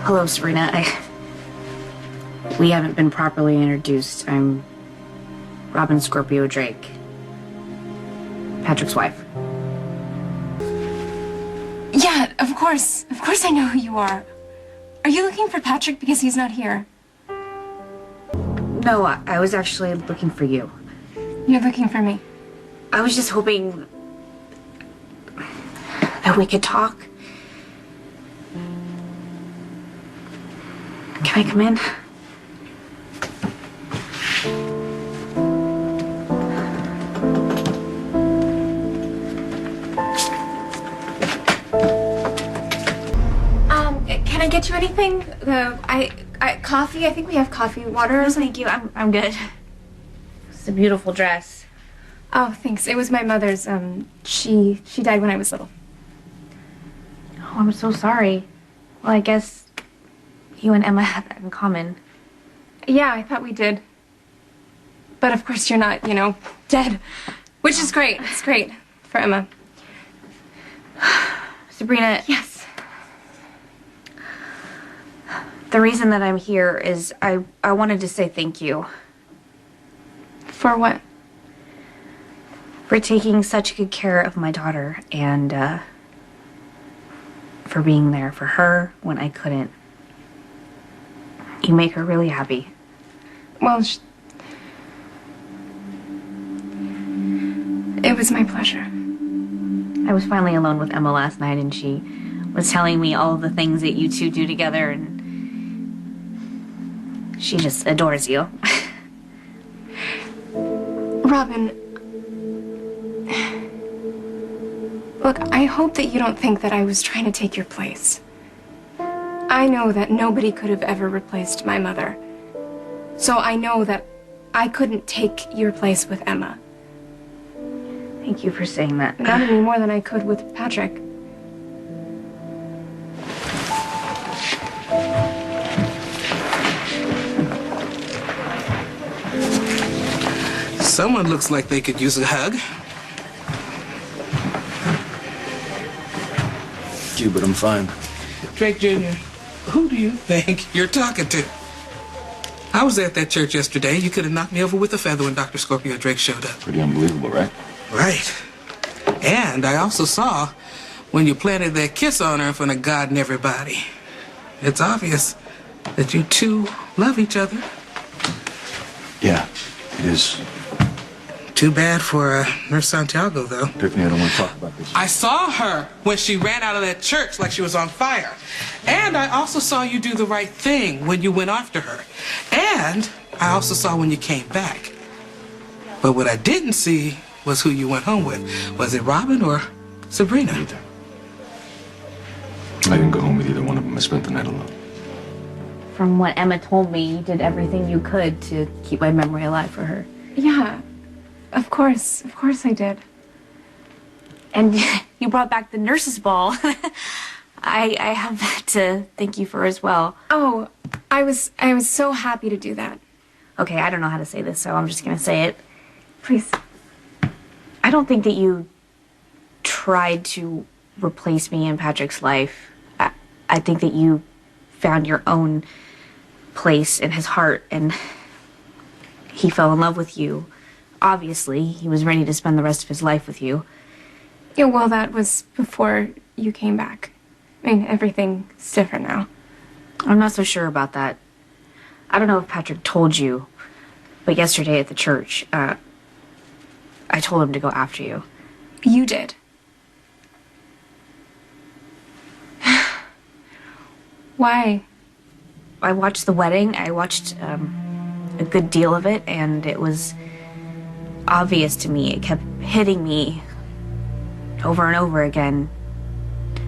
Hello, Serena. We haven't been properly introduced. I'm Robin Scorpio Drake, Patrick's wife. Yeah, of course. Of course I know who you are. Are you looking for Patrick because he's not here? No, I was actually looking for you. You're looking for me? I was just hoping that we could talk. Can I come in? Can I get you anything? Coffee? I think we have coffee. Water? Thank you. I'm good. It's a beautiful dress. Oh, thanks. It was my mother's. She died when I was little. Oh, I'm so sorry. Well, I guess you and Emma have that in common. Yeah, I thought we did. But of course you're not, dead. Which is great. It's great for Emma. Sabrina. Yes. The reason that I'm here is I wanted to say thank you. For what? For taking such good care of my daughter and for being there for her when I couldn't. You make her really happy. Well, it was my pleasure. I was finally alone with Emma last night and she was telling me all of the things that you two do together and she just adores you. Robin, look, I hope that you don't think that I was trying to take your place. I know that nobody could have ever replaced my mother. So I know that I couldn't take your place with Emma. Thank you for saying that. Not any more than I could with Patrick. Someone looks like they could use a hug. You, but I'm fine. Drake Jr., who do you think you're talking to? I was at that church yesterday. You could have knocked me over with a feather when Dr. Scorpio Drake showed up. Pretty unbelievable, right? Right. And I also saw when you planted that kiss on her in front of God and everybody. It's obvious that you two love each other. Yeah, it is. Too bad for Nurse Santiago, though. Tiffany, I don't want to talk about this. I saw her when she ran out of that church like she was on fire. And I also saw you do the right thing when you went after her. And I also saw when you came back. But what I didn't see was who you went home with. Was it Robin or Sabrina? Neither. I didn't go home with either one of them. I spent the night alone. From what Emma told me, you did everything you could to keep my memory alive for her. Yeah, of course I did. And you brought back the nurse's ball. I have that to thank you for as well. Oh, I was so happy to do that. Okay, I don't know how to say this, so I'm just gonna say it. Please. I don't think that you tried to replace me in Patrick's life. I think that you found your own place in his heart and he fell in love with you. Obviously, he was ready to spend the rest of his life with you. Yeah, well, that was before you came back. I mean, everything's different now. I'm not so sure about that. I don't know if Patrick told you, but yesterday at the church, I told him to go after you. You did. Why? I watched the wedding. I watched a good deal of it, and it was obvious to me. It kept hitting me over and over again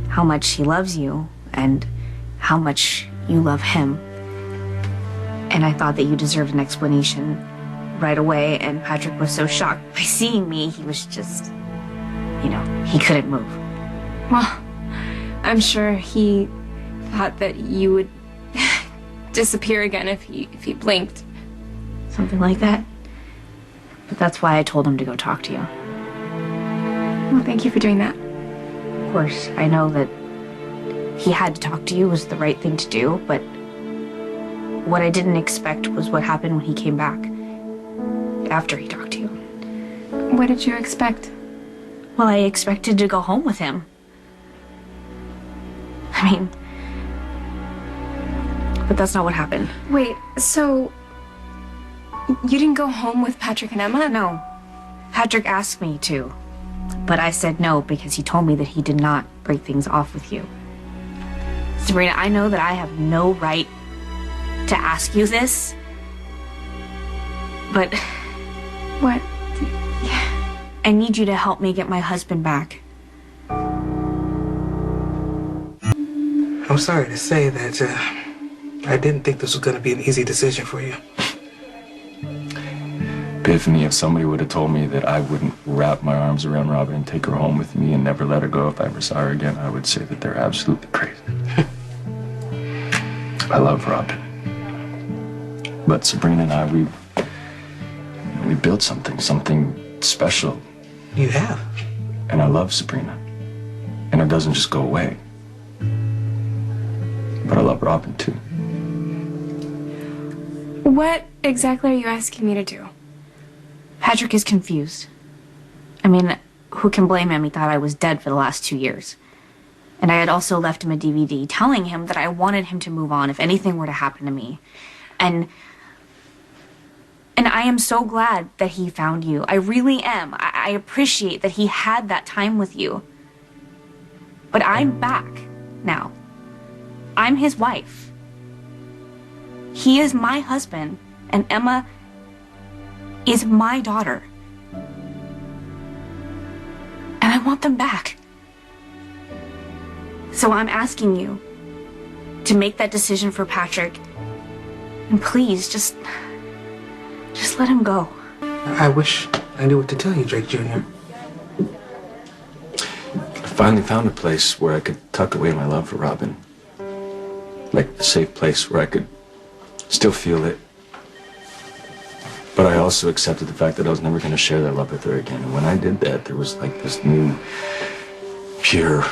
how much he loves you and how much you love him. And I thought that you deserved an explanation right away, and Patrick was so shocked by seeing me, he was just, he couldn't move. Well, I'm sure he thought that you would disappear again if he blinked. Something like that. But that's why I told him to go talk to you. Well, thank you for doing that. Of course, I know that he had to talk to you was the right thing to do, but what I didn't expect was what happened when he came back after he talked to you. What did you expect? Well, I expected to go home with him. I mean, but that's not what happened. Wait, so you didn't go home with Patrick and Emma? No. Patrick asked me to, but I said no because he told me that he did not break things off with you. Sabrina, I know that I have no right to ask you this, but What? I need you to help me get my husband back. I'm sorry to say that I didn't think this was going to be an easy decision for you. Epiphany, if somebody would have told me that I wouldn't wrap my arms around Robin and take her home with me and never let her go if I ever saw her again, I would say that they're absolutely crazy. I love Robin. But Sabrina and I, we built something special. You have. And I love Sabrina. And it doesn't just go away. But I love Robin too. What exactly are you asking me to do? Patrick is confused. I mean, who can blame him? He thought I was dead for the last 2 years. And I had also left him a DVD telling him that I wanted him to move on if anything were to happen to me. And I am so glad that he found you. I really am. I appreciate that he had that time with you. But I'm back now. I'm his wife. He is my husband, and Emma is my daughter. And I want them back. So I'm asking you to make that decision for Patrick. And please, just let him go. I wish I knew what to tell you, Drake Jr. I finally found a place where I could tuck away my love for Robin. Like a safe place where I could still feel it. But I also accepted the fact that I was never going to share that love with her again. And when I did that, there was like this new, pure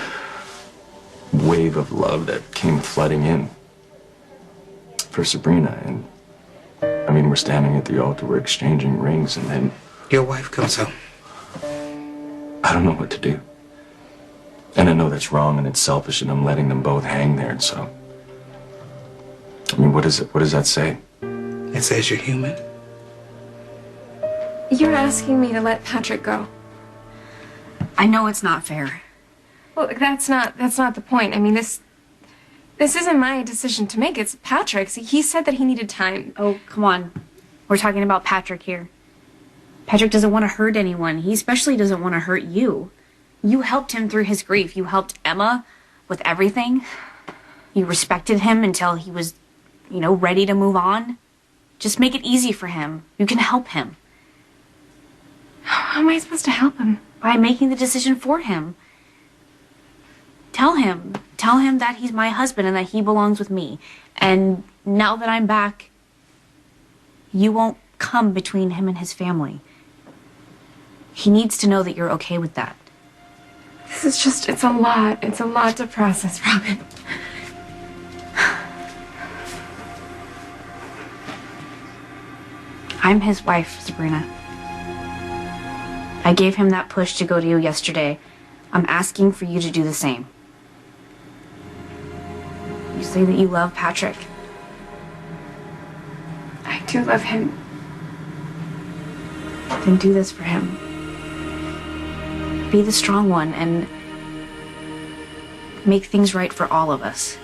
wave of love that came flooding in for Sabrina. And I mean, we're standing at the altar, we're exchanging rings, and then Your wife comes home. I don't know what to do. And I know that's wrong and it's selfish and I'm letting them both hang there. And so, I mean, what does that say? It says you're human. You're asking me to let Patrick go. I know it's not fair. Well, that's not the point. I mean, this isn't my decision to make. It's Patrick's. He said that he needed time. Oh, come on. We're talking about Patrick here. Patrick doesn't want to hurt anyone. He especially doesn't want to hurt you. You helped him through his grief. You helped Emma with everything. You respected him until he was, ready to move on. Just make it easy for him. You can help him. How am I supposed to help him? By making the decision for him. Tell him that he's my husband and that he belongs with me. And now that I'm back, you won't come between him and his family. He needs to know that you're okay with that. This is just, it's a lot. It's a lot to process, Robin. I'm his wife, Sabrina. I gave him that push to go to you yesterday. I'm asking for you to do the same. You say that you love Patrick. I do love him. Then do this for him. Be the strong one and make things right for all of us.